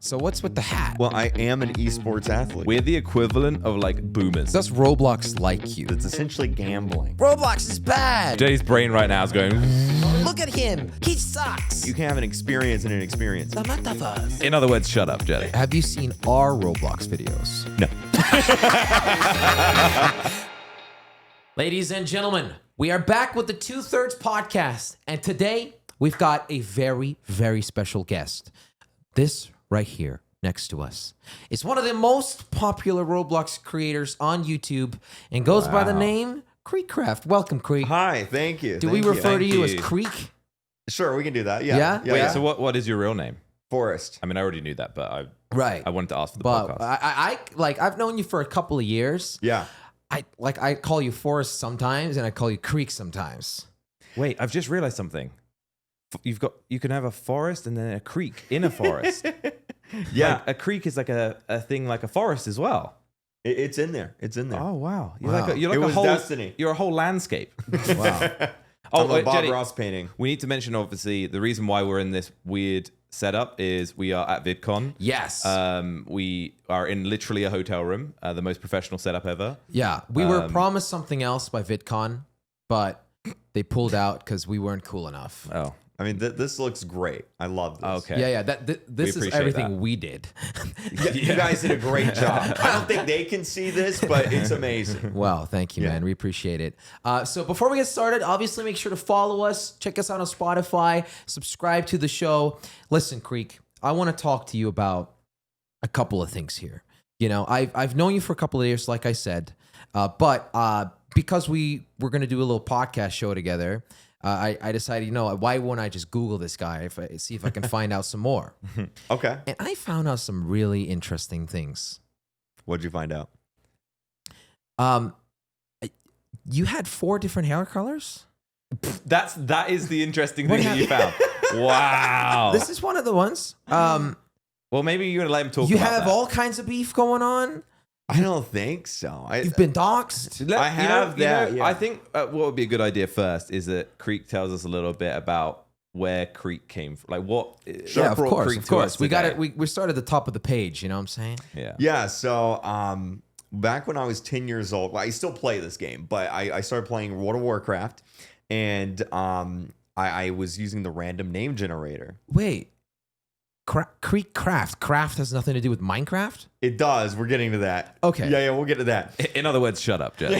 So what's with the hat? Well, I am an esports athlete. We're the equivalent of like boomers. Does Roblox like you? It's essentially gambling. Roblox is bad. Jay's brain right now is going. Look at him. He sucks. You can have an experience and an experience. The metaverse. In other words, shut up, Jelly. Have you seen our Roblox videos? No. Ladies and gentlemen, we are back with the 2/3 podcast. And today we've got a very, very special guest. This right here next to us is one of the most popular Roblox creators on YouTube and goes by the name KreekCraft. Welcome, Kreek. Hi, thank you. Do we refer to you as you. Kreek? Sure, we can do that. Yeah. Yeah? Wait, so what is your real name? Forrest. I mean, I already knew that, but Right. I wanted to ask for the But podcast. I've known you for a couple of years. Yeah. I call you Forrest sometimes and I call you Kreek sometimes. Wait, I've just realized something. You can have a forest and then a creek in a forest. Yeah. Like, a creek is like a thing like a forest as well. It's in there. It's in there. Oh wow, Wow. you're like It a was whole destiny. You're a whole landscape. Wow. I'm a wait, Bob Jenny, Ross painting. we need to mention obviously the reason why we're in this weird setup is we are at VidCon. Yes. We are in literally a hotel room, the most professional setup ever. Yeah, we were promised something else by VidCon, but they pulled out because we weren't cool enough. Oh, I mean, this looks great. I love this. okay. Yeah. This is appreciate everything that. we did. Yeah, you guys did a great job. I don't think they can see this, but it's amazing. Wow, thank you, man. We appreciate it. So before we get started, obviously make sure to follow us, check us out on Spotify, subscribe to the show. Listen, Kreek, I want to talk to you about a couple of things here. You know, I've known you for a couple of years, like I said, but because we were going to do a little podcast show together, I decided, you know, why won't I just Google this guy see if I can find out some more? Okay. And I found out some really interesting things. What'd you find out? You had 4 different hair colors? That is the interesting thing that you found. Wow. This is one of the ones. Well, maybe you're gonna let him talk. You about have that. all kinds of beef going on. I don't think so. You've been doxxed. I have that, yeah. I think what would be a good idea first is that Kreek tells us a little bit about where Kreek came from. Like what? Yeah, of brought course, Kreek of to course. us We got today. it. We started at the top of the page. You know what I'm saying? Yeah. Yeah, so back when I was 10 years old, well, I still play this game, but I started playing World of Warcraft, and I was using the random name generator. Wait, KreekCraft. Craft has nothing to do with Minecraft. It does. We're getting to that. Okay. Yeah, we'll get to that. In other words, shut up, Jelly.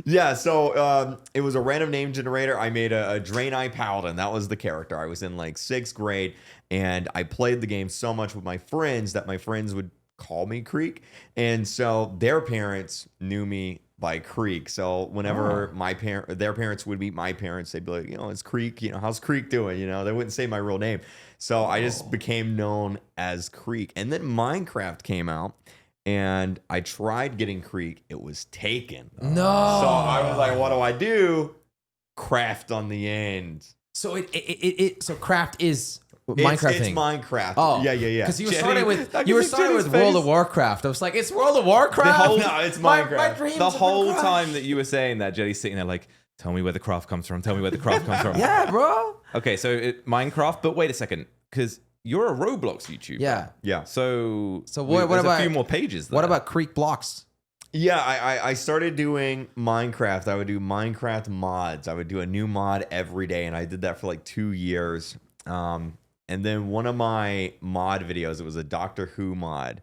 Yeah, so it was a random name generator. I made a Draenei Paladin. That was the character. I was in like 6th grade, and I played the game so much with my friends that my friends would call me Kreek. And so their parents knew me by Kreek. So whenever their parents would meet my parents, they'd be like, you know, it's Kreek. You know, how's Kreek doing? You know, they wouldn't say my real name. So I just became known as Kreek. And then Minecraft came out, and I tried getting Kreek. It was taken. No. So I was like, what do I do? Craft on the end. So so Craft is Minecraft It's thing. Minecraft. Oh, Yeah. Because you were Jenny- starting I with can you were see starting with Jenny's World of face. Warcraft. I was like, it's World of Warcraft. No, it's Minecraft. My dreams The have been whole crushed. time that you were saying that, Jelly's sitting there like, tell me where the craft comes from. Tell me where the craft comes from. Yeah, bro. Okay, so Minecraft, but wait a second, because you're a Roblox YouTuber. Yeah. Yeah. So what there's about a few more pages there. What about Kreek Blocks? Yeah, I started doing Minecraft. I would do Minecraft mods. I would do a new mod every day, and I did that for like 2 years. And then one of my mod videos, it was a Doctor Who mod.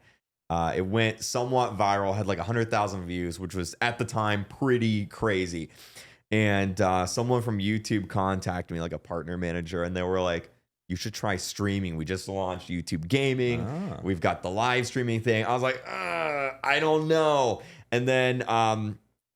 It went somewhat viral, had like 100,000 views, which was at the time pretty crazy. And someone from YouTube contacted me, like a partner manager, and they were like, you should try streaming. We just launched YouTube Gaming. We've got the live streaming thing. I was like, I don't know. And then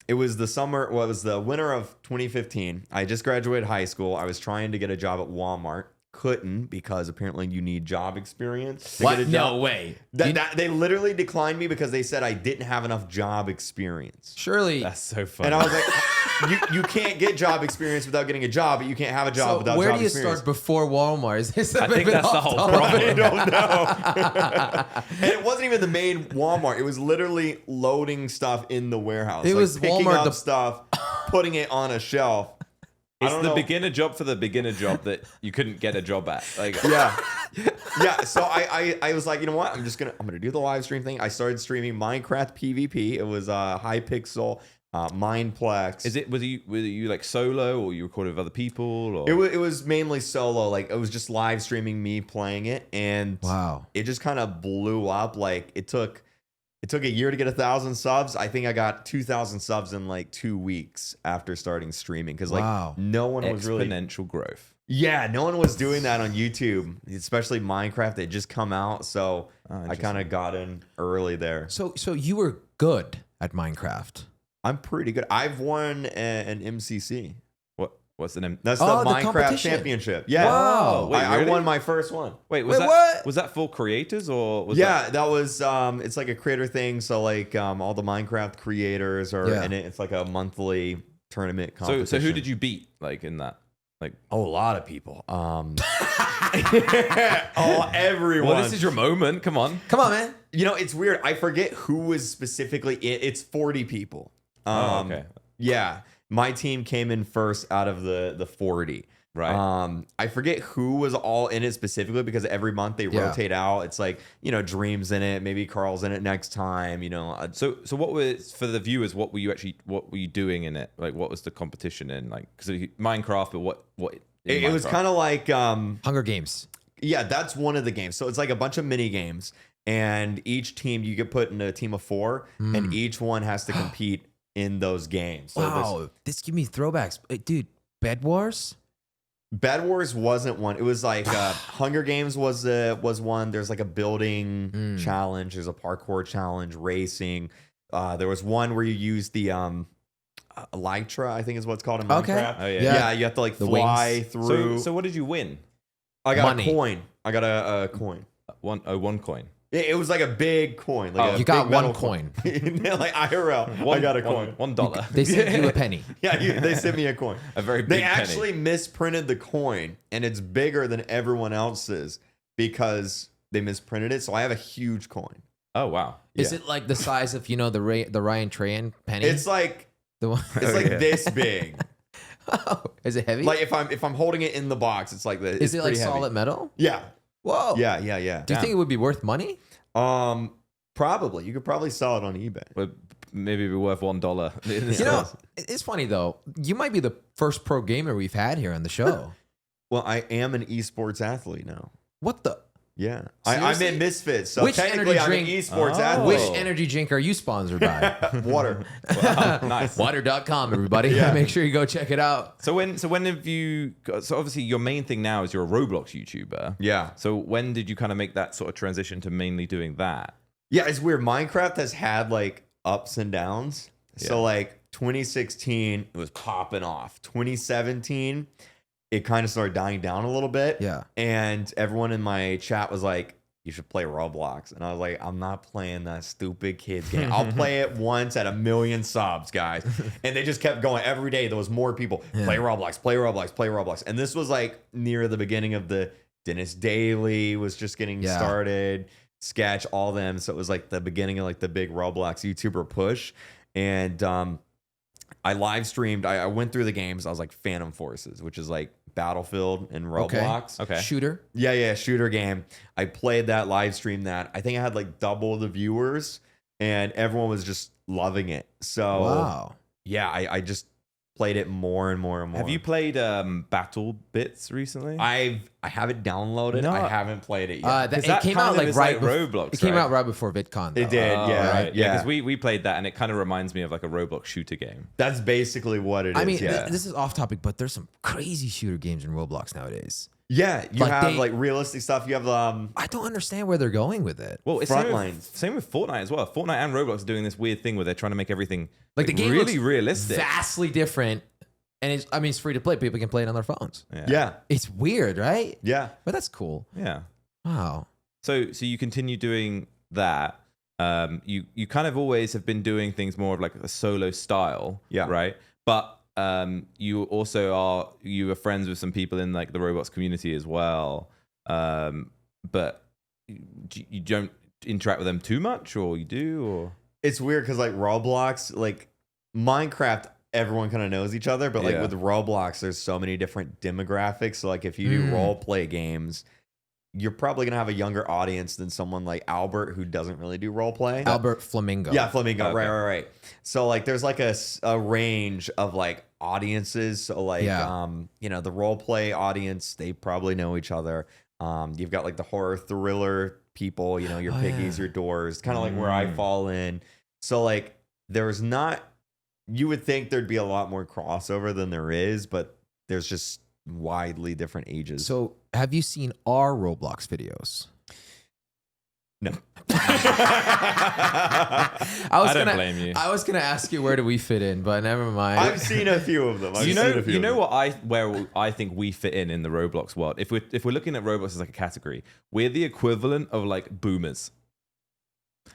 it was the winter of 2015. I just graduated high school. I was trying to get a job at Walmart. Couldn't, because apparently you need job experience to What? get a job. No way. They literally declined me because they said I didn't have enough job experience. Surely. That's so funny. And I was like, you can't get job experience without getting a job, but you can't have a job So without where job do you experience. start before Walmart? Is this I think that's the whole problem. I don't know. And it wasn't even the main Walmart. It was literally loading stuff in the warehouse. It was picking Walmart up the- stuff, putting it on a shelf. It's don't the know. beginner job for the beginner job that you couldn't get a job at. Like, Yeah. Yeah. So I was like, you know what? I'm gonna do the live stream thing. I started streaming Minecraft PvP. It was high pixel, Mineplex. was you like solo or you recorded with other people? Or It was mainly solo. Like it was just live streaming me playing it, and Wow. it just kind of blew up. Like it took a year to get 1,000 subs. I think I got 2,000 subs in like 2 weeks after starting streaming because like Wow. no one was really exponential growth. Yeah, no one was doing that on YouTube, especially Minecraft. They just come out, so I kind of got in early there. So you were good at Minecraft. I'm pretty good. I've won an MCC. What's the name? That's Oh, the the Minecraft competition. Championship. Yeah. Wow. Wait, I really? won my first one. Wait, Wait, what? Was that for creators or was Yeah, that was it's like a creator thing. So like all the Minecraft creators are in it. It's like a monthly tournament competition. So who did you beat like in that? Like, Oh, a lot of people. Everyone. well, this is your moment. Come on. Come on, man. You know, it's weird. I forget who was specifically it. It's 40 people. Okay. Yeah. My team came in first out of the 40. Right. I forget who was all in it specifically because every month they rotate out. It's like, you know, Dream's in it, maybe Carl's in it next time, you know. So what was for the viewers? What were you doing in it? Like, what was the competition in? Like, because Minecraft, but what? It was kind of like Hunger Games. yeah, that's one of the games. So it's like a bunch of mini games, and each team you get put in a team of 4, and each one has to compete in those games. So Wow, this give me throwbacks, dude. Bed Wars. Bed Wars wasn't one. It was like Hunger Games was one. There's like a building challenge. There's a parkour challenge, racing. There was one where you use the Elytra, I think is what it's called in Minecraft. Okay. Oh, yeah. Yeah, you have to like fly wings. through. So what did you win? I got Money. a coin. I got a coin. One coin. It was like a big coin. Like a You got big metal one coin. like IRL. I got a coin. $1. They sent you a penny. Yeah, they sent me a coin. A very big They penny. actually misprinted the coin, and it's bigger than everyone else's because they misprinted it. So I have a huge coin. Oh wow. Is it like the size of the Ryan Tran penny? It's like the one. it's like this big. Is it heavy? Like if I'm holding it in the box, it's like this. Is it like pretty heavy. solid metal? Yeah. Whoa. Yeah. Do you Damn. think it would be worth money? Probably. You could probably sell it on eBay. Well, maybe it'd be worth $1. You know, it's funny though. You might be the first pro gamer we've had here on the show. Well, I am an esports athlete now. What the? Yeah. I'm Seriously? in Misfits, so Which technically I'm an energy esports Oh. athlete. Which energy drink are you sponsored by? Water. Wow, nice. Water.com, everybody. Yeah. Make sure you go check it out. So when have you? So obviously your main thing now is you're a Roblox YouTuber. Yeah. So when did you kind of make that sort of transition to mainly doing that? Yeah, it's weird. Minecraft has had like ups and downs. Yeah. So like 2016, it was popping off. 2017, it kind of started dying down a little bit. Yeah. And everyone in my chat was like, you should play Roblox. And I was like, I'm not playing that stupid kids game. I'll play it once at 1 million subs, guys. And they just kept going every day. There was more people. Play Roblox, play Roblox, play Roblox. And this was like near the beginning of the Dennis Daily was just getting started. Sketch, all them. So it was like the beginning of like the big Roblox YouTuber push. And I live streamed. I went through the games. I was like Phantom Forces, which is like Battlefield and Roblox. Okay. Shooter. Yeah, shooter game. I played that, live streamed that. I think I had like double the viewers, and everyone was just loving it. So Wow. yeah, I just played it more and more and more. Have you played Battle Bits recently? I have it downloaded. No. I haven't played it yet. It that came kind out of like is right like bef- Roblox, It came right? out right before VidCon. Though. It did, Oh, yeah, right. yeah. Because we played that, and it kind of reminds me of like a Roblox shooter game. That's basically what it is. I mean, yeah. this is off topic, but there's some crazy shooter games in Roblox nowadays. Yeah, you Like, have they- like realistic stuff. You have I don't understand where they're going with it. Well, it's Frontlines. same with Fortnite as well. Fortnite and Roblox are doing this weird thing where they're trying to make everything Like the game really looks realistic. vastly different, and it's free to play. People can play it on their phones. yeah, It's weird, right? yeah. But that's cool. Yeah. Wow. So you continue doing that. You kind of always have been doing things more of like a solo style. Yeah. Right. But you also are friends with some people in like the Roblox community as well. But you don't interact with them too much, or you do, or It's weird because like Roblox, like Minecraft, everyone kind of knows each other. But like Yeah. with Roblox, there's so many different demographics. So like if you do role play games, you're probably gonna have a younger audience than someone like Albert who doesn't really do role play. Albert Flamingo. Yeah, Flamingo. Okay. Right. So like there's like a range of like audiences. So like you know, the role play audience, they probably know each other. You've got like the horror thriller people, you know, your piggies, your doors, kind of like where I fall in. So like there's not, you would think there'd be a lot more crossover than there is, but there's just widely different ages. So have you seen our Roblox videos? No. I don't blame you. I was gonna ask you where do we fit in, but never mind. I've seen a few of them. You know what where I think we fit in the Roblox world. If we're looking at Roblox as like a category, we're the equivalent of like boomers.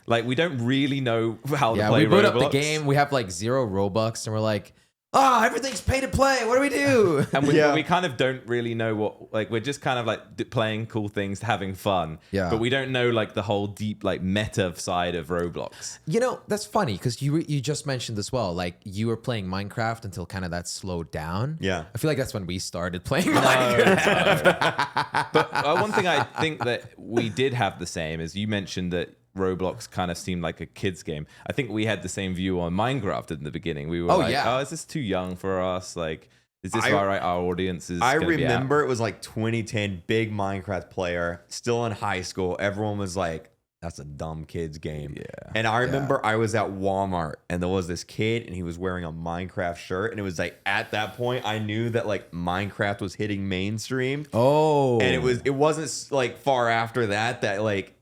Like we don't really know how to play we boot Roblox. up the game. We have like 0 Robux, and we're like, everything's pay to play. What do we do? And we kind of don't really know what, like, we're just kind of like playing cool things, having fun. Yeah. But we don't know like the whole deep, like meta side of Roblox. You know, that's funny because you just mentioned as well. Like you were playing Minecraft until kind of that slowed down. Yeah. I feel like that's when we started playing Minecraft. But one thing I think that we did have the same is you mentioned that Roblox kind of seemed like a kid's game. I think we had the same view on Minecraft in the beginning. We were is this too young for us? Like, is this all right? Our audience is. I remember it was like 2010, big Minecraft player, still in high school. Everyone was like, that's a dumb kid's game. Yeah. And I remember I was at Walmart and there was this kid and he was wearing a Minecraft shirt. And it was like, at that point, I knew that like Minecraft was hitting mainstream. Oh. And it wasn't like far after that like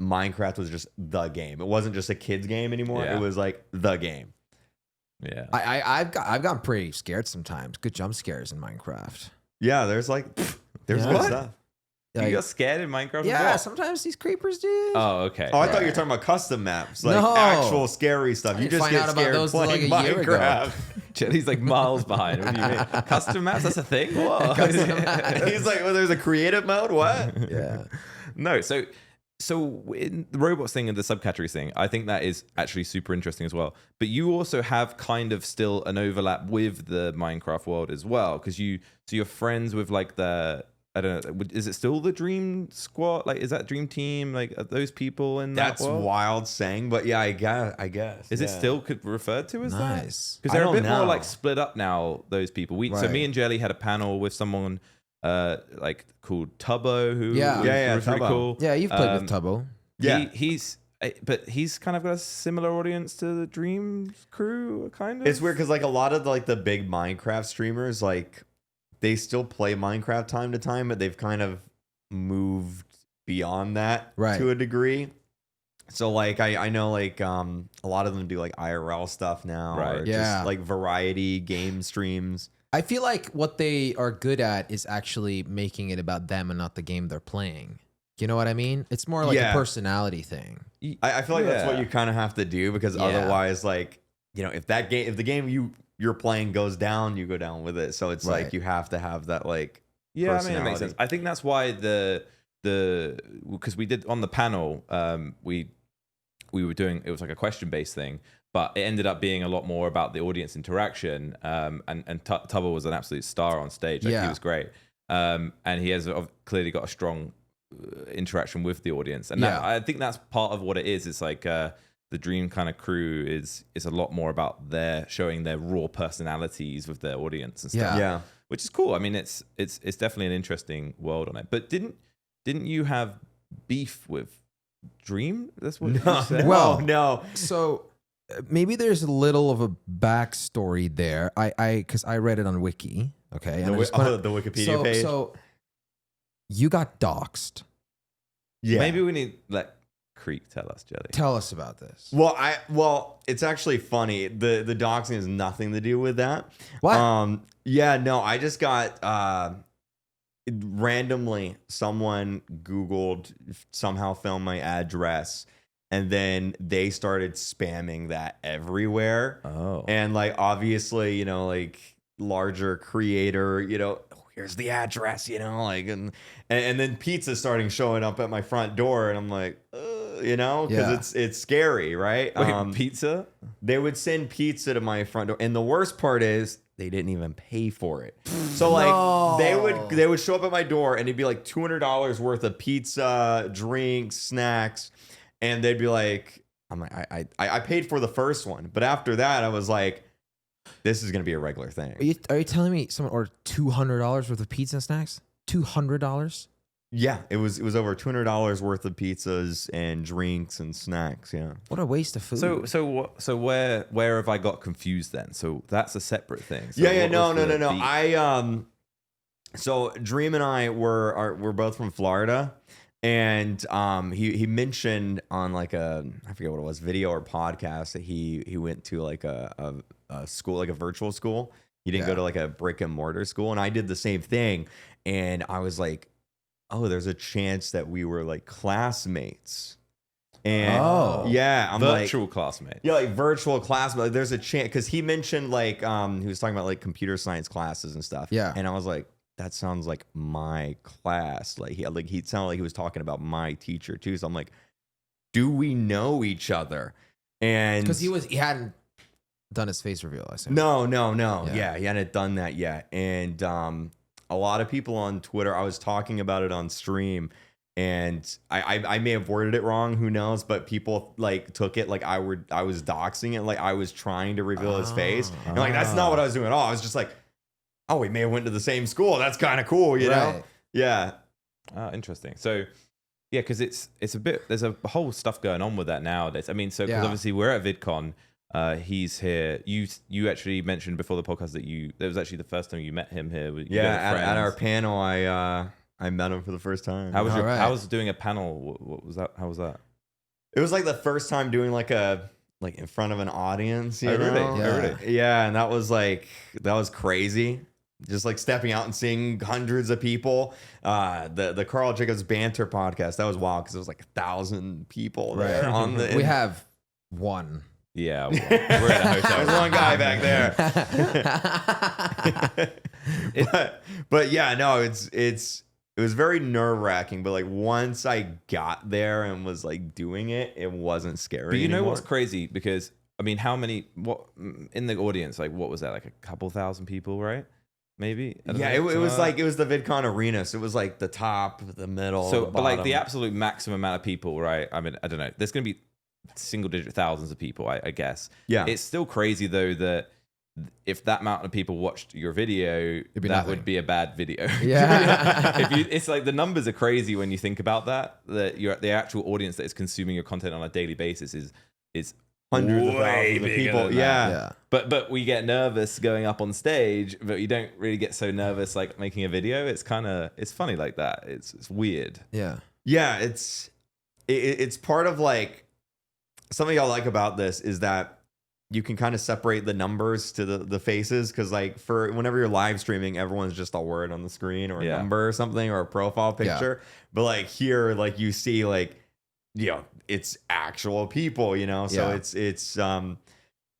Minecraft was just the game. It wasn't just a kid's game anymore. Yeah. It was like the game. Yeah. I've gotten pretty scared sometimes. Good jump scares in Minecraft. Yeah, there's like there's Yeah. good What? stuff. You got scared in Minecraft? Yeah, What? sometimes these creepers do. Oh, okay. Oh, I thought you were talking about custom maps, like No. actual scary stuff. I You didn't just find get out about scared those playing like a year ago. Minecraft. Jelly's like miles behind. What do you mean? Custom maps? That's a thing? What? He's like, well, there's a creative mode. What? Yeah. No, so in the robots thing and the subcategories thing, I think that is actually super interesting as well. But you also have kind of still an overlap with the Minecraft world as well, because you're friends with like I don't know, is it still the Dream Squad? Like, is that Dream Team? Like, are those people in that That's world? wild saying, but yeah, I guess. Is it still referred to as that? Nice. Because they're I a bit don't more know. like split up now. Those people. So Right. me and Jelly had a panel with someone like called Tubbo, who Yeah. was really Tubbo. cool. Yeah, you've played with Um, Tubbo. Yeah. But he's kind of got a similar audience to the Dream crew, kind of. It's weird because like a lot of like the big Minecraft streamers, like they still play Minecraft time to time, but they've kind of moved beyond that Right. to a degree. So like I know like a lot of them do like IRL stuff now, Right. or Yeah. just like variety game streams. I feel like what they are good at is actually making it about them and not the game they're playing. You know what I mean? It's more like Yeah. a personality thing. I feel like that's what Yeah. you kind of have to do because Yeah. otherwise, like, you know, if the game you're playing goes down, you go down with it. So it's Right. like you have to have that like Yeah, I mean, it makes personality. sense. I think that's why because we did on the panel, we were doing, it was like a question based thing, but it ended up being a lot more about the audience interaction. And Tubbo was an absolute star on stage. Like, Yeah. he was great. And he has clearly got a strong interaction with the audience. And that, Yeah. I think that's part of what it is. It's like the Dream kind of crew is a lot more about showing their raw personalities with their audience and stuff. Yeah. Yeah. Which is cool. I mean, it's definitely an interesting world on it. But didn't you have beef with Dream? That's what you said. Well- no. So maybe there's a little of a backstory there. Because I read it on Wiki. Okay. And I just went- The Wikipedia page. So you got doxxed. Yeah. Maybe we need let Kreek tell us, Jelly. Tell us about this. Well, it's actually funny. The doxing has nothing to do with that. What? Yeah, no, I just got randomly someone Googled, somehow found my address, and then they started spamming that everywhere. Oh. And like obviously, you know, like larger creator, you know, here's the address, you know, like and then pizza starting showing up at my front door, and I'm like, you know, because it's scary, right? Wait, pizza? They would send pizza to my front door, and the worst part is they didn't even pay for it. So like they would show up at my door, and it'd be like $200 worth of pizza, drinks, snacks, and they'd be like, I'm like, I paid for the first one, but after that, I was like, this is gonna be a regular thing. Are you telling me someone ordered $200 worth of pizza and snacks? $200? Yeah, it was over $200 worth of pizzas and drinks and snacks. Yeah. What a waste of food. So where have I got confused then? So that's a separate thing. So no. So Dream and I we're both from Florida, and he mentioned on like I forget what it was, video or podcast, that he went to like a school, like a virtual school. He didn't go to like a brick and mortar school, and I did the same thing, and I was like, oh, there's a chance that we were like classmates. And I'm virtual classmates. Yeah, like virtual classmates. Like, there's a chance, because he mentioned like he was talking about like computer science classes and stuff. Yeah. And I was like, that sounds like my class. Like he sounded like he was talking about my teacher too. So I'm like, do we know each other? And because he hadn't done his face reveal, I assume. No. Yeah, he hadn't done that yet. And a lot of people on Twitter, I was talking about it on stream, and I may have worded it wrong, who knows, but people like took it like I was doxing it, like I was trying to reveal his face. And like, that's not what I was doing at all. I was just like, oh, we may have went to the same school. That's kind of cool, you know? Yeah. Interesting. So yeah, because it's a bit, there's a whole stuff going on with that nowadays. I mean, so because obviously we're at VidCon. He's here. You actually mentioned before the podcast that was actually the first time you met him here. At our panel, I met him for the first time. How was doing a panel? What was that? How was that? It was like the first time doing like in front of an audience. You know? Really? Yeah. Really? Yeah, and that was crazy. Just like stepping out and seeing hundreds of people. The Carl Jacobs Banter podcast, that was wild because it was like 1,000 people there on the. We have one. Yeah, we're in a hotel. There's one guy back there. but yeah, no, it was very nerve wracking. But like once I got there and was like doing it, it wasn't scary. But you know anymore. what's crazy? Because I mean, what in the audience? Like, what was that? Like a couple thousand people, right? Maybe. Yeah, it was like, it was the VidCon arena, so it was like the top, the middle. So, the but like bottom. the absolute maximum amount of people, right? I mean, I don't know. There's gonna be single digit thousands of people, I guess. Yeah. It's still crazy though that if that amount of people watched your video, that would be a bad video. Yeah. It's like the numbers are crazy when you think about that. That the actual audience that is consuming your content on a daily basis is hundreds of thousands of people. Yeah. But we get nervous going up on stage, but you don't really get so nervous like making a video. It's funny like that. It's weird. Yeah. Yeah, it's part of like something I like about this is that you can kind of separate the numbers to the faces, because like for whenever you're live streaming, everyone's just a word on the screen or a number or something or a profile picture. But like here, like you see like, you know, it's actual people, you know, so it's kind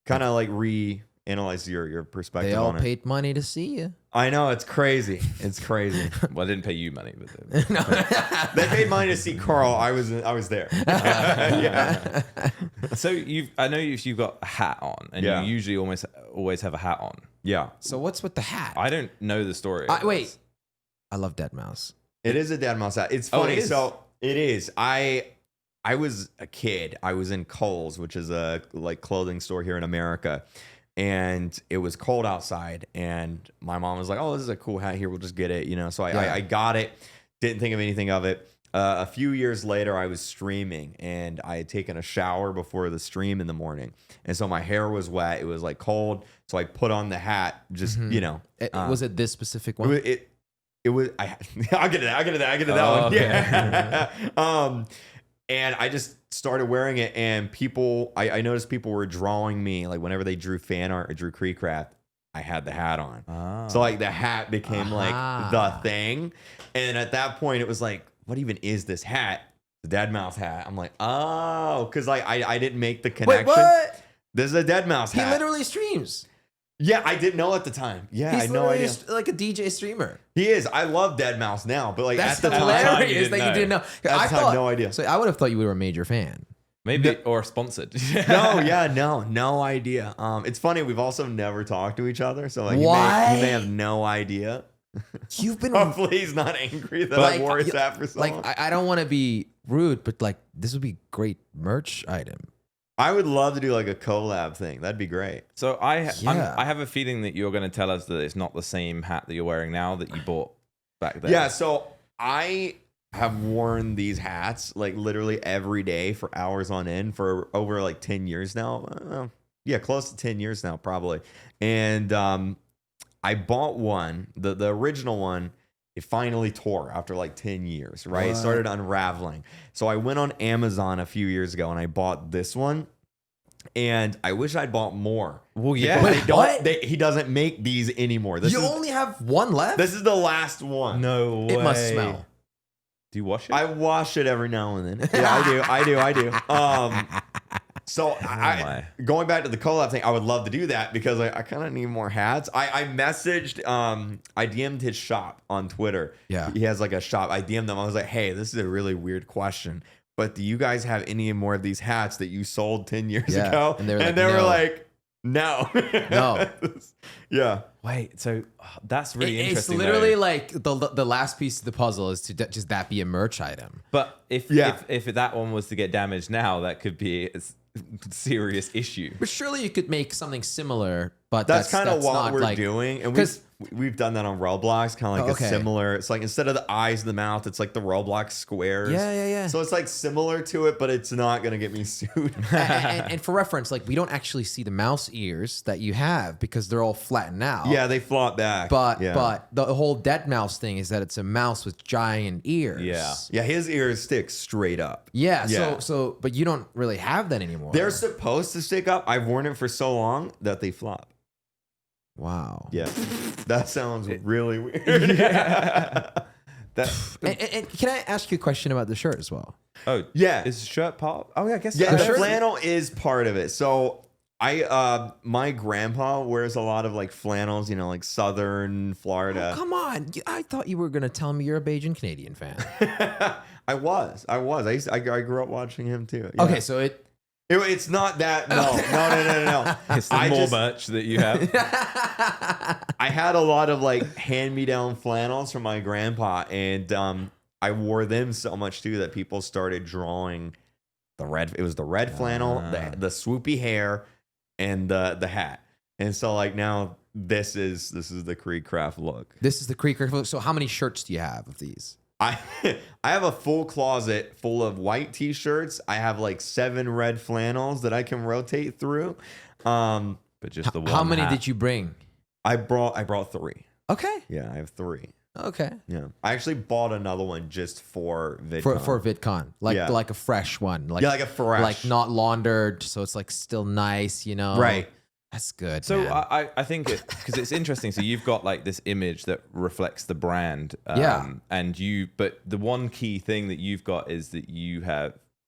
of like reanalyze your perspective. They all on it. paid money to see you. I know, it's crazy. It's crazy. Well, I didn't pay you money, but they paid money to see Carl. I was there. Yeah. So I know you've got a hat on, and you usually always have a hat on. Yeah. So what's with the hat? I don't know the story. Wait. I love Dead Mouse. It is a Dead Mouse hat. It's funny. So it is. I was a kid. I was in Kohl's, which is a like clothing store here in America. And it was cold outside, and my mom was like, "Oh, this is a cool hat. Here, we'll just get it." You know, so I got it. Didn't think of anything of it. A few years later, I was streaming, and I had taken a shower before the stream in the morning, and so my hair was wet. It was like cold, so I put on the hat. Just you know, was it this specific one? It was. I'll get to that one. Okay. Yeah. And I just started wearing it, and people, I noticed people were drawing me, like whenever they drew fan art or drew KreekCraft, I had the hat on. So like the hat became like the thing. And at that point it was like, what even is this hat? The Dead Mouse hat. I'm like, oh, because like I didn't make the connection. Wait, what? This is a Dead Mouse hat. He literally streams. Yeah, I didn't know at the time. Yeah, I He's had no literally idea. just like a DJ streamer. He is. I love Deadmau5 now, but like That's at the time, hilarious that you didn't know. At the time, no idea. So I would have thought you were a major fan. Maybe or sponsored. no idea. It's funny. We've also never talked to each other, so like he may have no idea. You've been Hopefully, he's not angry that I wore his hat for so long. I don't want to be rude, but like this would be great merch item. I would love to do like a collab thing. That'd be great. So I have a feeling that you're going to tell us that it's not the same hat that you're wearing now that you bought back then. Yeah, so I have worn these hats like literally every day for hours on end for over like 10 years now. Yeah, close to 10 years now, probably. And I bought one, the original one. It finally tore after like 10 years, right? It started unraveling. So I went on Amazon a few years ago and I bought this one. And I wish I'd bought more. Well, yeah. He doesn't make these anymore. You only have one left? This is the last one. No way. It must smell. Do you wash it? I wash it every now and then. Yeah, I do. So going back to the collab thing, I would love to do that because I kind of need more hats. I messaged, I DM'd his shop on Twitter. Yeah. He has like a shop. I DM'd them. I was like, hey, this is a really weird question, but do you guys have any more of these hats that you sold 10 years ago? And they were no. like, no. No. Yeah. Wait, so that's really interesting. It's literally though. like the last piece of the puzzle is to just that be a merch item. But if that one was to get damaged now, that could be a serious issue. But surely you could make something similar, but That's kind of what we're like, doing. And 'cause- we've done that on Roblox, kind of like a similar. It's like instead of the eyes and the mouth, it's like the Roblox squares. Yeah. So it's like similar to it, but it's not going to get me sued. and for reference, like we don't actually see the mouse ears that you have because they're all flattened out. Yeah, they flop back. But yeah. the whole dead mouse thing is that it's a mouse with giant ears. Yeah, his ears stick straight up. Yeah. So but you don't really have that anymore. They're supposed to stick up. I've worn it for so long that they flop. Wow. Yeah, that sounds really weird. That. And can I ask you a question about the shirt as well? Oh yeah, is the shirt part? Oh yeah, I guess. Yeah, so. the shirt- flannel is part of it. So my grandpa wears a lot of like flannels, you know, like Southern Florida. Oh, come on. I thought you were going to tell me you're a Bajan Canadian fan. I grew up watching him too. Yeah. Okay, so It's not that. No. It's the more merch that you have. I had a lot of like hand-me-down flannels from my grandpa, and I wore them so much too that people started drawing the red. It was the red flannel, the swoopy hair, and the hat. And so like now this is the KreekCraft look. This is the KreekCraft look. So how many shirts do you have of these? I have a full closet full of white t-shirts. I have like 7 red flannels that I can rotate through. But just the one. How many hat. did you bring? I brought 3. Okay. Yeah, I have 3. Okay. Yeah, I actually bought another one just for VidCon. For VidCon, like a fresh one, like a fresh, like not laundered, so it's like still nice, you know. Right. That's good. So man. I think because it's interesting. So you've got like this image that reflects the brand. But the one key thing that you've got is that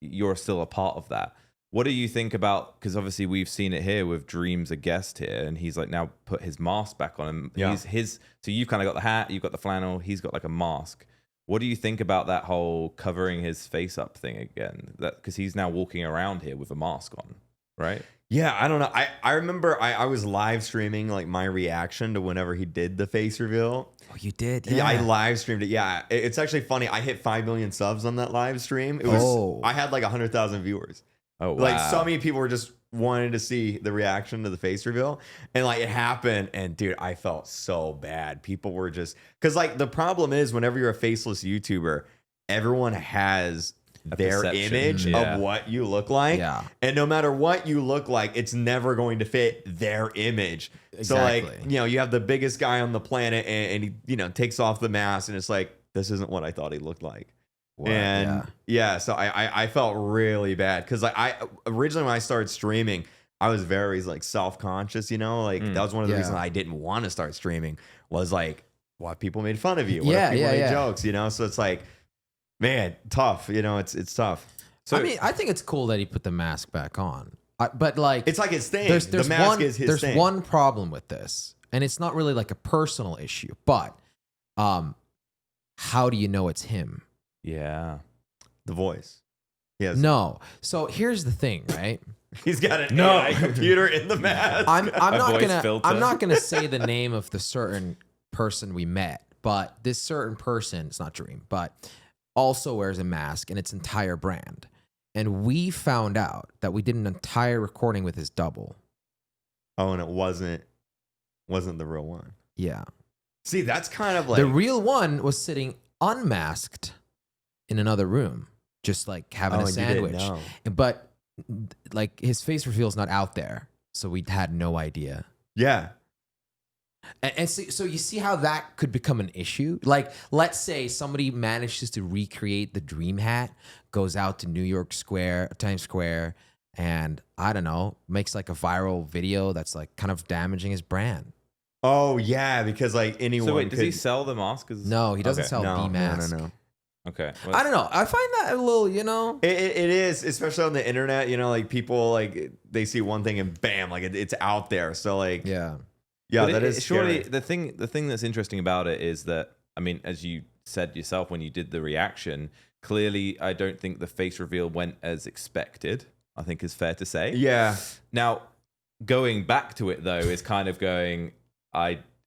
you're still a part of that. What do you think about? Because obviously we've seen it here with Dream's a guest here, and he's like now put his mask back on him. Yeah. So you've kind of got the hat, you've got the flannel, he's got like a mask. What do you think about that whole covering his face up thing again? That because he's now walking around here with a mask on, right? Yeah, I don't know. I remember I was live streaming like my reaction to whenever he did the face reveal. Oh, you did? Yeah, I live streamed it. Yeah, it's actually funny. I hit 5 million subs on that live stream. I had like 100,000 viewers. Oh, wow. Like so many people were just wanting to see the reaction to the face reveal, and like it happened. And dude, I felt so bad. People were just because like the problem is whenever you're a faceless YouTuber, everyone has their image of what you look like. Yeah. And no matter what you look like, it's never going to fit their image. Exactly. So like, you know, you have the biggest guy on the planet and he, you know, takes off the mask and it's like, this isn't what I thought he looked like. What? And so I felt really bad because like I originally when I started streaming, I was very like self-conscious, you know, like that was one of the reasons I didn't want to start streaming was like what people made fun of you. What if people made jokes, you know? So it's like, man, tough, you know, it's tough. So I mean, I think it's cool that he put the mask back on. But like, It's like his thing. there's the mask is his there's thing. one problem with this, and it's not really like a personal issue, but how do you know it's him? Yeah. The voice. Yes. No. So here's the thing, right? He's got an AI computer in the mask. I'm not voice gonna filter. I'm not gonna say the name of the certain person we met, but this certain person, it's not Dream, but also wears a mask and its entire brand. And we found out that we did an entire recording with his double. Oh, and it wasn't the real one. Yeah. See, that's kind of like The real one was sitting unmasked in another room, just like having a and you didn't sandwich. know. But like his face reveal is not out there, so we had no idea. Yeah. And so you see how that could become an issue? Like, let's say somebody manages to recreate the dream hat, goes out to New York Square, Times Square, and I don't know, makes like a viral video that's like kind of damaging his brand. Oh yeah, because like anyone. So wait, does he could- sell the mask? No, he doesn't Okay. sell no, the mask. No. Okay. I don't know. I find that a little, you know. It is, especially on the internet. You know, like people like they see one thing and bam, like it's out there. So like, Yeah. yeah, But that is surely scary. the thing that's interesting about it is that, I mean, as you said yourself when you did the reaction, clearly I don't think the face reveal went as expected. I think is fair to say. Yeah. Now, going back to it though is kind of going.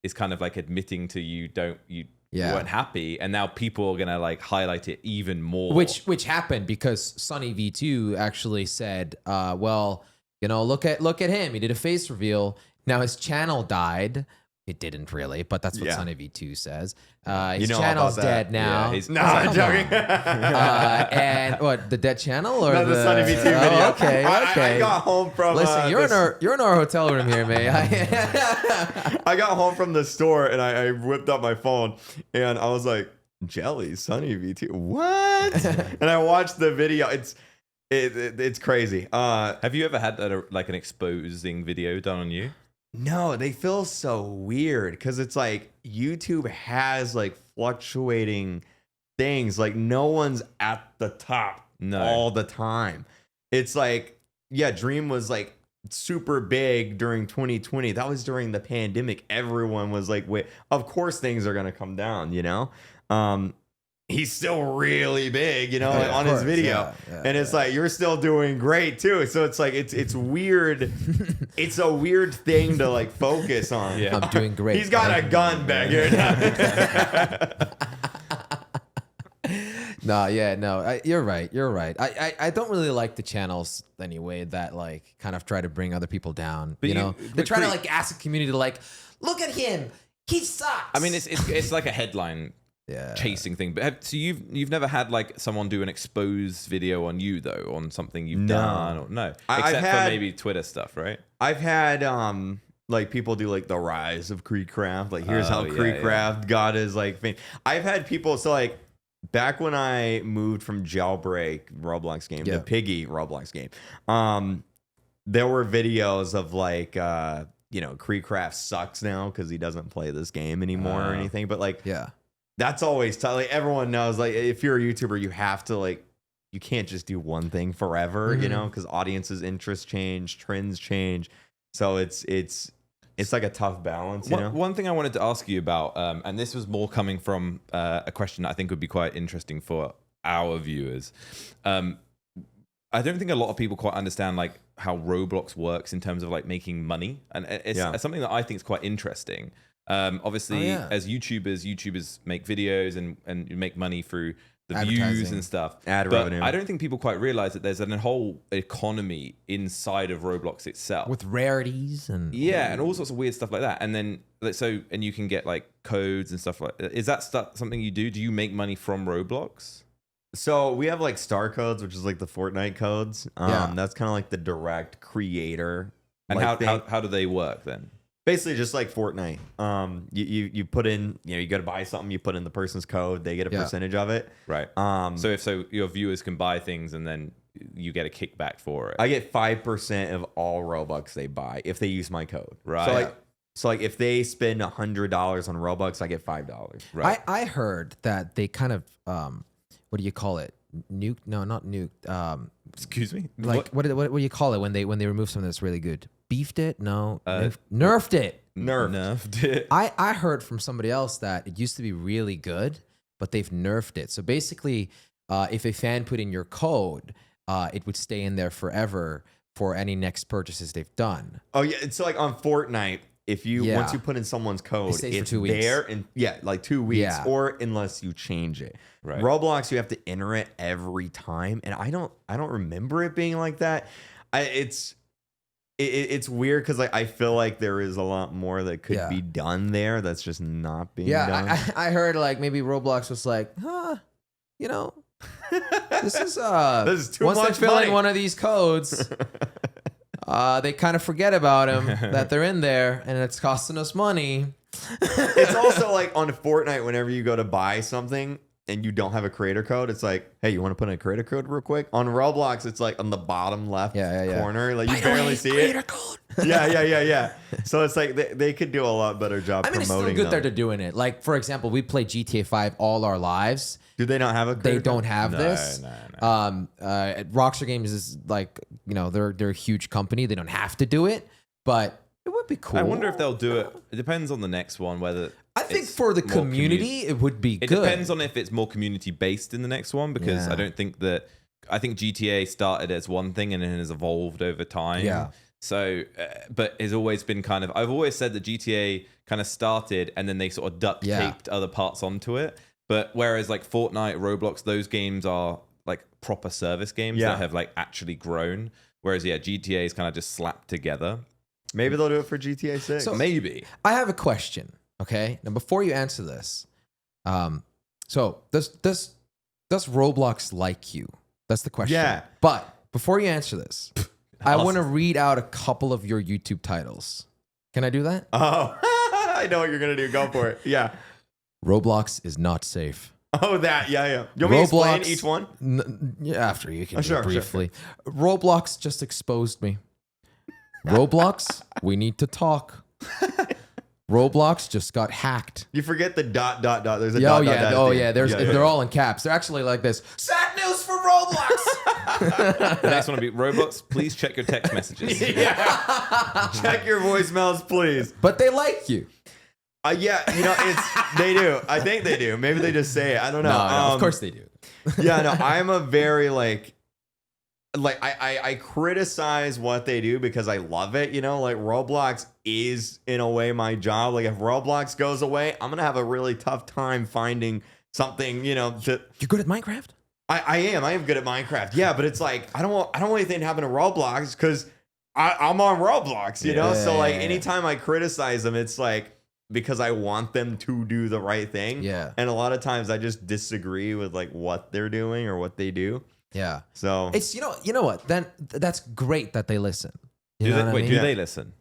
It's kind of like admitting to you weren't happy, and now people are gonna like highlight it even more. Which happened because Sunny V2 actually said, well, you know, look at him. He did a face reveal. Now his channel died. It didn't really, but that's what Yeah. Sunny V2 says. You His know all channel's about that. dead now. Yeah, he's- No, I'm joking. And what, the dead channel or No, the Sunny V2 video. Oh, okay. I got home from. Listen, you're in our hotel room here, man. I got home from the store and I whipped up my phone and I was like, Jelly, Sunny V2, what? And I watched the video. It's crazy. have you ever had like an exposing video done on you? No, they feel so weird because it's like YouTube has like fluctuating things. Like no one's at the top all the time. It's like, yeah, Dream was like super big during 2020. That was during the pandemic. Everyone was like, wait, of course things are gonna come down, you know? He's still really big, you know, Yeah, on of his course. video. Yeah, And it's like, you're still doing great too. So it's like, it's weird. It's a weird thing to like focus on. Yeah. I'm doing great. He's got a gun back here now. You're right. I don't really like the channels anyway that like kind of try to bring other people down. But you know, you- they but try to Creek- like ask the community to like, look at him, he sucks. I mean, it's like a headline yeah. chasing thing. But so you've never had like someone do an expose video on you though, on something you've No. done or no, I've except had- for maybe Twitter stuff, right? I've had like people do like the rise of KreekCraft. Like here's how Oh, yeah, KreekCraft got his like fame. I've had people so like back when I moved from Jailbreak Roblox game Yeah. to Piggy Roblox game, there were videos of like you know, KreekCraft sucks now because he doesn't play this game anymore or anything. But like Yeah. that's always tough. Like everyone knows, like if you're a YouTuber, you have to like you can't just do one thing forever, you know, because audiences' interests change, trends change. So it's like a tough balance, you know. One thing I wanted to ask you about, and this was more coming from a question that I think would be quite interesting for our viewers. I don't think a lot of people quite understand like how Roblox works in terms of like making money, and it's something that I think is quite interesting. Obviously, as YouTubers make videos and you make money through the views Advertising. and stuff. Ad but revenue. I don't think people quite realize that there's a whole economy inside of Roblox itself. With rarities and Yeah, and all sorts of weird stuff like that. And then and you can get like codes and stuff like that. Is that stuff something you do? Do you make money from Roblox? So we have like star codes, which is like the Fortnite codes. Yeah. That's kind of like the direct creator. And like, how do they work then? basically just like Fortnite. You put in, you know, you got to buy something, you put in the person's code, they get a percentage of it. Right. So your viewers can buy things and then you get a kickback for it. I get 5% of all Robux they buy if they use my code. Right. So like if they spend $100 on Robux, I get $5. Right. I heard that they kind of what do you call it? Nuked? No, not nuked. Excuse me. Like what do you call it when they remove something that's really good? Beefed it? No, nerfed it. Nerfed it. I heard from somebody else that it used to be really good, but they've nerfed it. So basically, if a fan put in your code, it would stay in there forever for any next purchases they've done. Oh yeah, it's like on Fortnite. If you once you put in someone's code, stays for it's 2 weeks. there in like 2 weeks, Yeah. or unless you change it. Right. Roblox, you have to enter it every time, and I don't remember it being like that. It's weird because like I feel like there is a lot more that could be done there that's just not being done. I heard like maybe Roblox was like, you know, this is This is too once much they fill money. in one of these codes, they kind of forget about them that they're in there and it's costing us money. It's also like on Fortnite, whenever you go to buy something and you don't have a creator code, it's like, hey, you want to put in a creator code real quick? On Roblox, it's like on the bottom left corner, like you barely see it. Code. Yeah. So it's like they could do a lot better job I mean, it's promoting still good them. they're doing it. Like, for example, we played GTA 5 all our lives. Do they not have a They creator don't code? have this. No. Rockstar Games is like, you know, they're a huge company. They don't have to do it, but it would be cool. I wonder if they'll do it. It depends on the next one whether. I think it's for the more community, it would be It good. depends on if it's more community based in the next one because Yeah. I don't think that. I think GTA started as one thing and then has evolved over time. Yeah. So, but it's always been kind of. I've always said that GTA kind of started and then they sort of duct taped other parts onto it. But whereas like Fortnite, Roblox, those games are like proper service games that have like actually grown. Whereas GTA is kind of just slapped together. Maybe they'll do it for GTA 6. So- Maybe. I have a question. Okay, now before you answer this, so does Roblox like you? That's the question. Yeah. But before you answer this, I Awesome. want to read out a couple of your YouTube titles. Can I do that? Oh, I know what you're going to do. Go for it. Yeah. Roblox is not safe. Oh, that. Yeah. You want me to explain each one? Yeah, after you can do Sure, it sure. briefly. Roblox just exposed me. Roblox, we need to talk. Roblox just got hacked. You forget the ... There's a Oh dot, yeah, dot, oh at the yeah. end. They're all in caps. They're actually like this. Sad news for Roblox. The next one will be Roblox. Please check your text messages. Check your voicemails, please. But they like you. Yeah, you know, they do. I think they do. Maybe they just say it. I don't know. No, of course they do. Yeah, no, I'm a very like I criticize what they do because I love it. You know, like Roblox is in a way my job. Like if Roblox goes away, I'm gonna have a really tough time finding something. You know, to You're good at Minecraft? I am good at Minecraft. Yeah, but it's like I don't want anything to happen to Roblox because I'm on Roblox. You know, so like Yeah. anytime I criticize them, it's like because I want them to do the right thing. Yeah. And a lot of times I just disagree with like what they're doing or what they do. Yeah. So It's you know what? Then that's great that they listen. You Do know they, what I wait, mean? do they listen?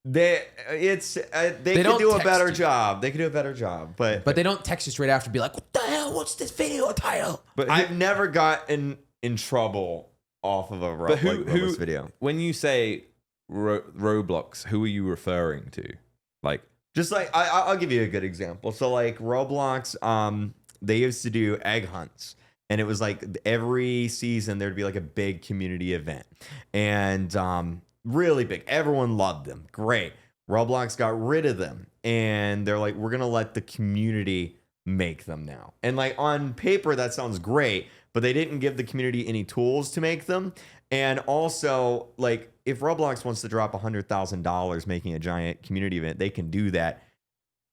they could don't do a text better you. job. They could do a better job, but But they don't text you straight after and be like, "What the hell? What's this video title?" But I've never gotten in trouble off of a But Roblox video. when you say Roblox, who are you referring to? Like, Just like I'll give you a good example. So like Roblox, they used to do egg hunts, and it was like every season there'd be like a big community event, and really big. Everyone loved them. Great. Roblox got rid of them, and they're like, we're gonna let the community make them now. And like on paper, that sounds great, but they didn't give the community any tools to make them. And also, like, if Roblox wants to drop $100,000 making a giant community event, they can do that.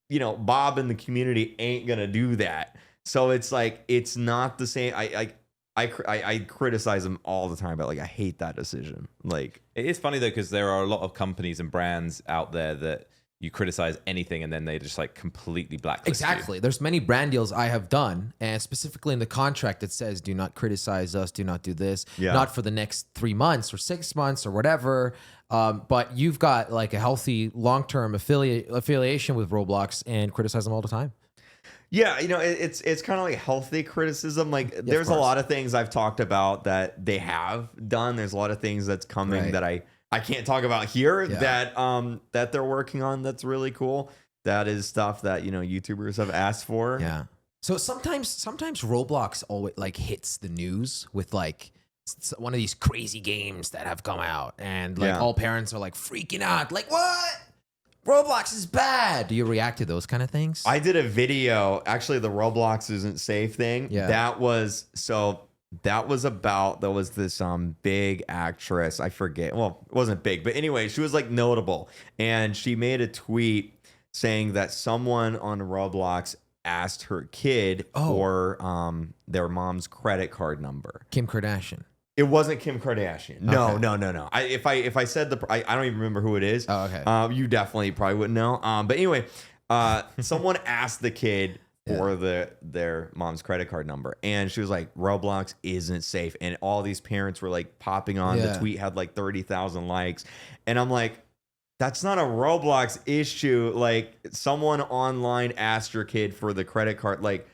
You know, Bob in the community ain't gonna do that. So it's like it's not the same. I criticize them all the time, but like I hate that decision. Like it is funny though because there are a lot of companies and brands out there that you criticize anything and then they just like completely blacklist you. Exactly. There's many brand deals I have done, and specifically in the contract it says, "Do not criticize us. Do not do this. Yeah. Not for the next 3 months or 6 months or whatever." But you've got like a healthy long-term affiliation with Roblox and criticize them all the time. yeah, you know, it's kind of like healthy criticism. Like there's a course. lot of things I've talked about that they have done. There's a lot of things that's coming Right. that I can't talk about here Yeah. that they're working on. That's really cool. That is stuff that, you know, YouTubers have asked for. Yeah. So sometimes Roblox always like hits the news with like one of these crazy games that have come out, and like Yeah. all parents are like freaking out, like what? Roblox is bad. Do you react to those kind of things? I did a video, actually the Roblox isn't safe thing. Yeah. That was this big actress. I forget. Well, it wasn't big, but anyway, she was like notable. And she made a tweet saying that someone on Roblox asked her kid for their mom's credit card number. Kim Kardashian. It wasn't Kim Kardashian. No, Okay. no. If I said I don't even remember who it is. Oh, okay. You definitely probably wouldn't know. But anyway, someone asked the kid for their mom's credit card number, and she was like, "Roblox isn't safe." And all these parents were like popping on. The tweet had like 30,000 likes, and I'm like, "That's not a Roblox issue. Like, someone online asked your kid for the credit card, like."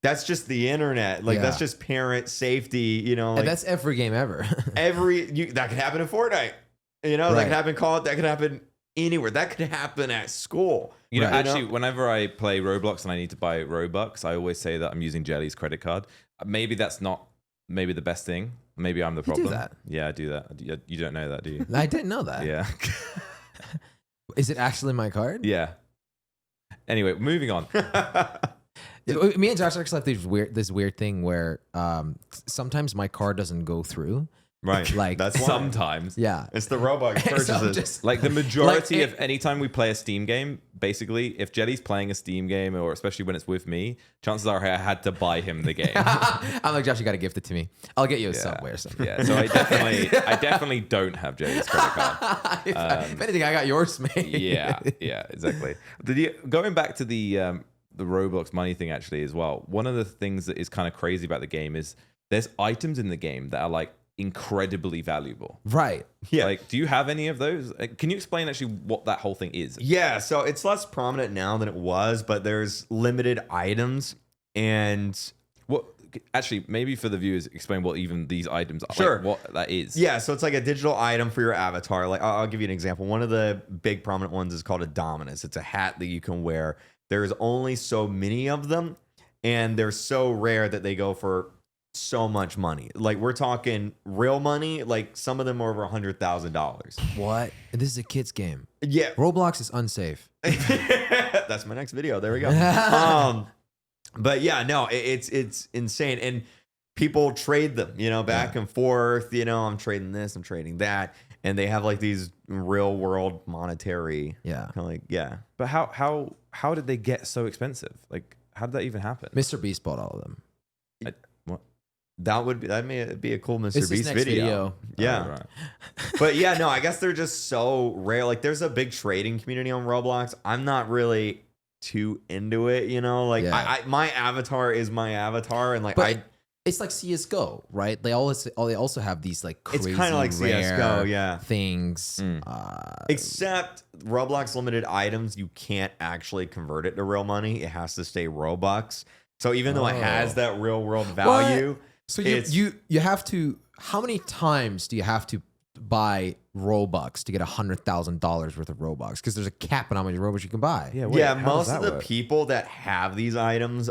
That's just the internet. Like, that's just parent safety, you know. Like, And that's every game ever. that could happen in Fortnite. You know, that Right. could happen in Call. That could happen anywhere. That could happen at school. You know, Right. actually, whenever I play Roblox and I need to buy Robux, I always say that I'm using Jelly's credit card. Maybe that's not maybe the best thing. Maybe I'm the do problem. that. Yeah, I do that. You don't know that, do you? I didn't know that. Yeah. Is it actually my card? Yeah. Anyway, moving on. Me and Josh actually have this weird thing where sometimes my card doesn't go through. Right. Like, That's why. sometimes. Yeah. It's the Roblox So I'm purchases. just- Like the majority Like, of any time we play a Steam game, basically, if Jelly's playing a Steam game, or especially when it's with me, chances are I had to buy him the game. I'm like, Josh, you got to gift it to me. I'll get you a Subway or something. Yeah, so I definitely don't have Jelly's credit card. If anything, I got yours, mate. Yeah, exactly. Going back to the Roblox money thing, actually, as well. One of the things that is kind of crazy about the game is there's items in the game that are like incredibly valuable. Right. Yeah. Like, do you have any of those? Can you explain actually what that whole thing is? Yeah, so it's less prominent now than it was, but there's limited items, and What? Actually, maybe for the viewers, explain what even these items are. Sure. Like, what that is. yeah, so it's like a digital item for your avatar. Like, I'll give you an example. One of the big prominent ones is called a Dominus. It's a hat that you can wear. There's only so many of them, and they're so rare that they go for so much money. Like, we're talking real money. Like, some of them are over $100,000. What? This is a kid's game. Yeah, Roblox is unsafe. that's my next video. There we go. But yeah, no, it's insane, and people trade them, you know, back and forth. You know, I'm trading this, I'm trading that, and they have like these real world monetary. Yeah. Kind of like, yeah. But how did they get so expensive? Like, how did that even happen? Mr. Beast bought all of them. What? That may be a cool Mr. It's his Beast next video. Yeah. Oh, right. But yeah, no, I guess they're just so rare. Like, there's a big trading community on Roblox. I'm not really too into it, you know. Like, Yeah. my avatar is my avatar, and like But it's like CS:GO, right? They also have these like it's crazy kind of like rare CS:GO, yeah. things. Except Roblox limited items, you can't actually convert it to real money. It has to stay Robux. So even though it has that real world value, So it's- you have to. How many times do you have to buy Robux to get $100,000 worth of Robux? Because there's a cap on how many Robux you can buy. Yeah. Wait, yeah, how most does of that the work? people that have these items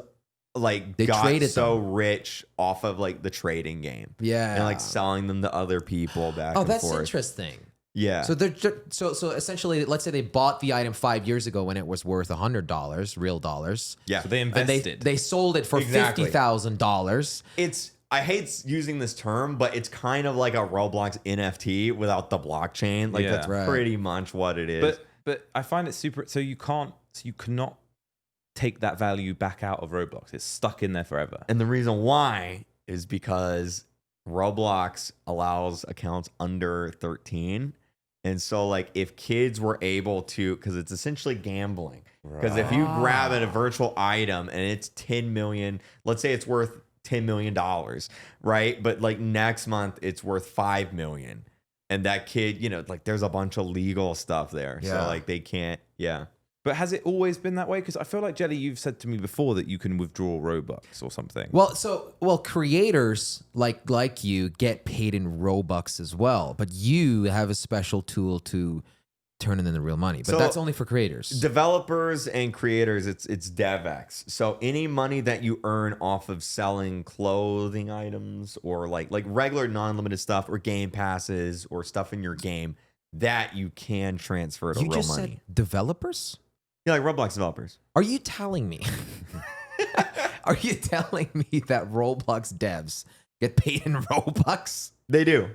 like They got traded so them. rich off of like the trading game. Yeah. And like selling them to other people back Oh, and that's forth. interesting. Yeah. So they're so essentially, let's say they bought the item 5 years ago when it was worth $100, real dollars. yeah. So they And invested. they sold it for Exactly. $50,000. I hate using this term, but it's kind of like a Roblox NFT without the blockchain. Like Yeah. that's Right. pretty much what it is. But I find it super. So you cannot take that value back out of Roblox. It's stuck in there forever. And the reason why is because Roblox allows accounts under 13. And so, like, if kids were able to, because it's essentially gambling. Because if you grab a virtual item and it's 10 million, let's say it's worth $10 million, right? But like next month, it's worth 5 million. And that kid, you know, like there's a bunch of legal stuff there. Yeah. So, like, they can't, yeah. But has it always been that way? Because I feel like, Jelly, you've said to me before that you can withdraw Robux or something. Well, creators like you get paid in Robux as well, but you have a special tool to turning into real money. But So, that's only for creators. Developers and creators, it's DevX. So any money that you earn off of selling clothing items or like regular non-limited stuff or game passes or stuff in your game, that you can transfer to You real just money. said developers? Yeah, like Roblox developers. Are you telling me? Are you telling me that Roblox devs get paid in Robux? They do.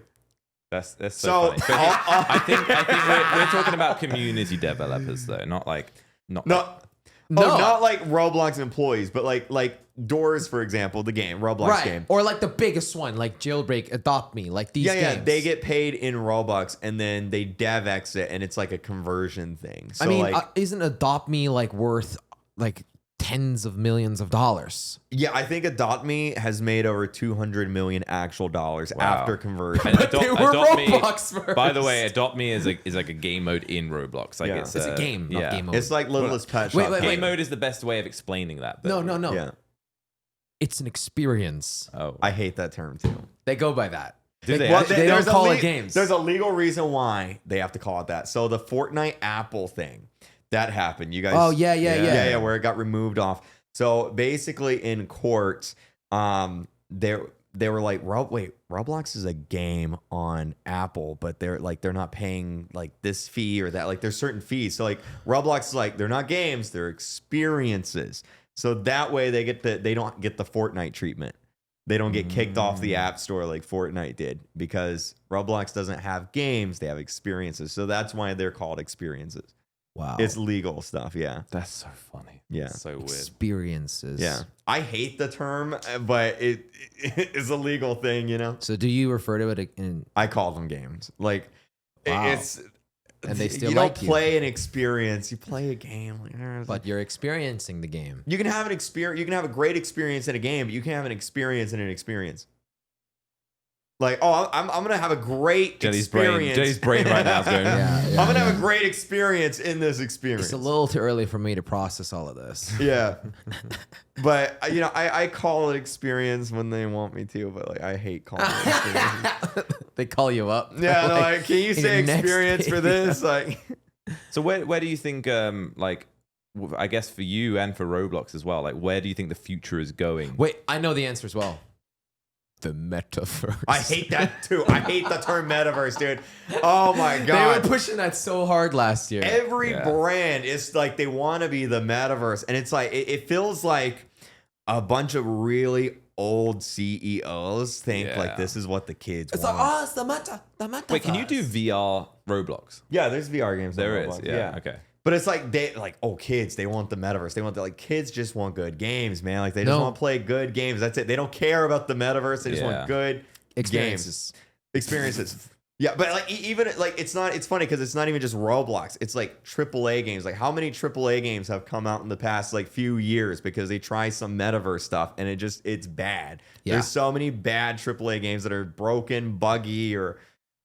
That's so, So, funny. But I think we're talking about community developers though, not No, No. not like Roblox employees, but like Doors, for example, the game, Roblox Right. game. Or like the biggest one, like Jailbreak, Adopt Me, like these Yeah, games. they get paid in Robux and then they DevX it, and it's like a conversion thing. So I mean, like, isn't Adopt Me like worth like tens of millions of dollars? yeah, I think Adopt Me has made over 200 million actual dollars Wow. after conversion. And They were Adopt Me, Roblox first. by the way, Adopt Me is like a game mode in Roblox. Like Yeah. it's It's a game, not game mode. It's like Littlest Pet Wait, Shop. wait, Game mode is the best way of explaining that. But No. Yeah, It's an experience. Oh, I hate that term too. They go by that. Do they Well, actually? they don't there's a call it games. There's a legal reason why they have to call it that. So the Fortnite Apple thing that happened. You guys. Oh, yeah. yeah, where it got removed off. So basically, in court, they were like, wait, Roblox is a game on Apple, but they're not paying like this fee or that. Like there's certain fees. So like Roblox is like, they're not games, they're experiences. So that way they don't get the Fortnite treatment. They don't get kicked off the App Store like Fortnite did because Roblox doesn't have games, they have experiences. So that's why they're called experiences. Wow. It's legal stuff, yeah. That's so funny. Yeah. That's so weird. Experiences. Yeah. I hate the term, but it is a legal thing, you know? So do you refer to it in I call them games. Like Wow. it's And they still you like don't you. play an experience, you play a game. Like, but you're experiencing the game. you can have an experience, you can have a great experience in a game, but you can have an experience in an experience. Like, oh, I'm gonna have a great experience. Jelly's brain right now is going. Yeah. I'm gonna have a great experience in this experience. It's a little too early for me to process all of this. Yeah. But you know, I call it experience when they want me to, but like I hate calling it experience. They call you up. Yeah, they're like, can you in say your next experience for video. this? Like So where do you think like I guess for you and for Roblox as well, like where do you think the future is going? Wait, I know the answer as well. The metaverse. I hate that too. I hate the term metaverse, dude. Oh my They god. were pushing that so hard last year. Every Yeah. brand is like they want to be the metaverse, and it's like it feels like a bunch of really old CEOs think Yeah. like this is what the kids It's want. like, oh, it's the metaverse. Wait, can you do VR Roblox? Yeah, there's VR games. on There is. Roblox. Yeah. Okay. But it's like kids, they want the metaverse. They want like kids just want good games, man. Like they just No. want to play good games. That's it. They don't care about the metaverse. They just Yeah. want good experiences? experiences. Yeah, but like even like it's funny because it's not even just Roblox. It's like AAA games. Like how many AAA games have come out in the past like few years because they try some metaverse stuff and it's bad. Yeah. There's so many bad AAA games that are broken, buggy, or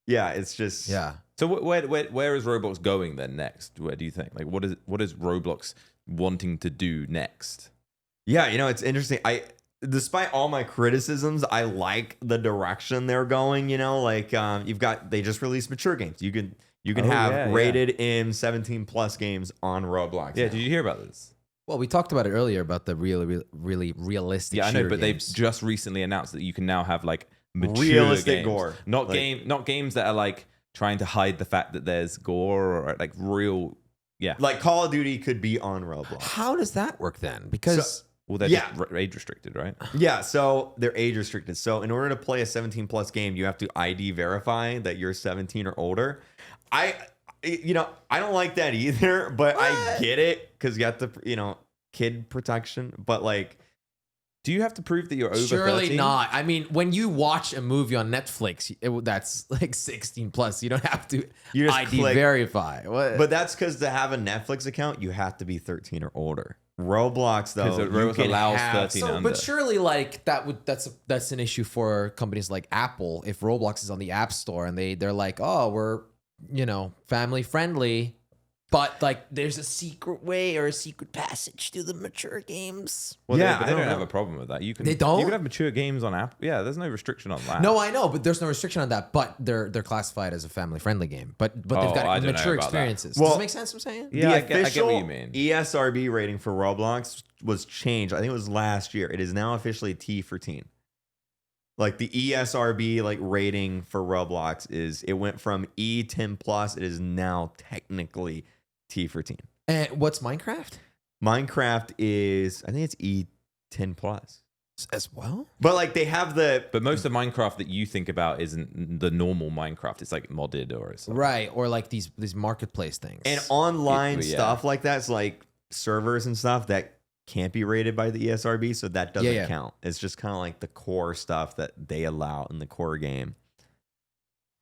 it's just Yeah. So where is Roblox going then next? Where do you think? Like what is Roblox wanting to do next? Yeah, you know, it's interesting. Despite all my criticisms, I like the direction they're going, you know, like they just released mature games. You can have rated M 17 plus games on Roblox. Yeah, now. did you hear about this? Well, we talked about it earlier about the really realistic. Yeah, I know, shooter but games. they've just recently announced that you can now have like mature Realistic games. gore. Not Like- not games that are like trying to hide the fact that there's gore or like real. Yeah. Like Call of Duty could be on Roblox. How does that work then? Because Well, they're Yeah. just age restricted, right? Yeah, so they're age restricted. So in order to play a 17 plus game, you have to ID verify that you're 17 or older. I don't like that either, but I get it because you have to, kid protection. But like, Do you have to prove that you're over surely 13? not. I mean, when you watch a movie on Netflix, that's like 16 plus. You don't have to You just ID click. verify. What? But that's because to have a Netflix account, you have to be 13 or older. Roblox though, 'Cause it you can allows have- 13 so, under. but surely, like that's an issue for companies like Apple. If Roblox is on the App Store and they're like, oh, we're family friendly, But like, there's a secret way or a secret passage to the mature games. Well, Yeah, they I don't don't have know. a problem with that. You can. They don't? You can have mature games on app. Yeah, there's no restriction on that. No, I know, but there's no restriction on that. But they're classified as a family friendly game. But they've Oh, I got don't know mature about that. experiences. Well, Does it make sense? What I'm saying. Yeah, the I get official what you mean. ESRB rating for Roblox was changed. I think it was last year. It is now officially T for teen. Like the ESRB like rating for Roblox it went from E10 plus. It is now technically T for teen. And what's Minecraft Minecraft is, I think it's E10 plus. as well? But like they have the But most of Minecraft that you think about isn't the normal Minecraft. It's like modded or something. Right, or like these marketplace things. and online Yeah. stuff like that. It's like servers and stuff that can't be rated by the ESRB, so that doesn't Yeah. count. It's just kind of like the core stuff that they allow in the core game.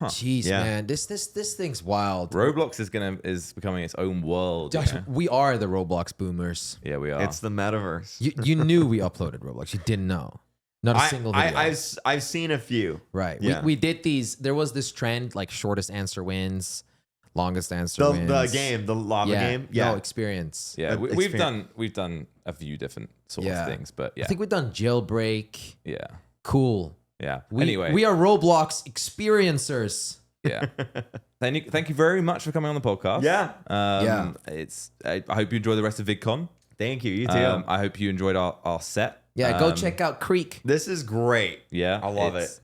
Jeez, Yeah. man, this thing's wild. Roblox is becoming its own world. you Josh, know? we are the Roblox boomers. Yeah, we are. It's the metaverse. You knew we uploaded Roblox. You didn't know. Not a single video. I've seen a few. right. Yeah. We did these. There was this trend like shortest answer wins, longest answer wins. The game, the lava game. Yeah. No experience. yeah, we've experience. done a few different sort Yeah. of things, but yeah, I think we've done jailbreak. yeah, Cool. yeah. We we are Roblox experiencers. yeah. Thank you very much for coming on the podcast. Yeah. Yeah. I hope you enjoy the rest of VidCon. Thank you. You too. I hope you enjoyed our set. Yeah, go check out Kreek. This is great. Yeah, I love it's-